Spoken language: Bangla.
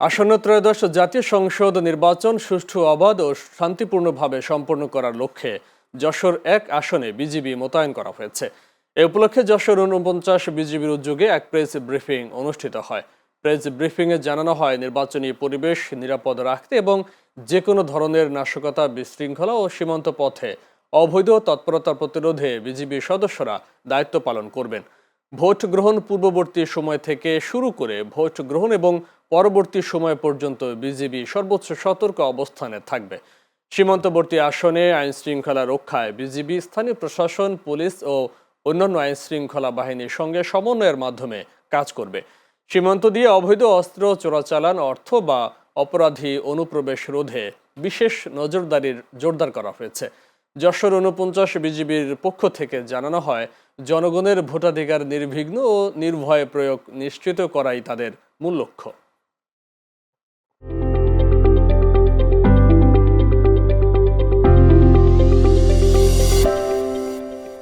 আসন্ন ত্রয়োদশ জাতীয় সংসদ নির্বাচন সুষ্ঠু, অবাধ ও শান্তিপূর্ণভাবে সম্পন্ন করার লক্ষ্যে যশোর-১ আসনে বিজিবি মোতায়েন করা হয়েছে। এ উপলক্ষে যশোর ৪৯ বিজিবির উদ্যোগে এক প্রেস ব্রিফিং অনুষ্ঠিত হয়। প্রেস ব্রিফিংয়ে জানানো হয়, নির্বাচনী পরিবেশ নিরাপদ রাখতে এবং যে কোনো ধরনের নাশকতা, বিশৃঙ্খলা ও সীমান্ত পথে অবৈধ তৎপরতা প্রতিরোধে বিজিবি সদস্যরা দায়িত্ব পালন করবেন। ভোট গ্রহণ পূর্ববর্তী সময় থেকে শুরু করে ভোট গ্রহণ এবং পরবর্তী সময় পর্যন্ত বিজিবি সর্বোচ্চ সতর্ক অবস্থানে থাকবে। সীমান্তবর্তী আসনে আইন শৃঙ্খলা রক্ষায় বিজিবি স্থানীয় প্রশাসন, পুলিশ ও অন্যান্য আইন শৃঙ্খলা বাহিনীর সঙ্গে সমন্বয়ের মাধ্যমে কাজ করবে। সীমান্ত দিয়ে অবৈধ অস্ত্র চোরাচালান, অর্থ বা অপরাধী অনুপ্রবেশ রোধে বিশেষ নজরদারির জোরদার করা হয়েছে। যশোর ৪৯ বিজিবির পক্ষ থেকে জানানো হয়, জনগণের ভোটাধিকার নির্বিঘ্ন ও নির্ভয়ে প্রয়োগ নিশ্চিত করাই তাদের মূল লক্ষ্য।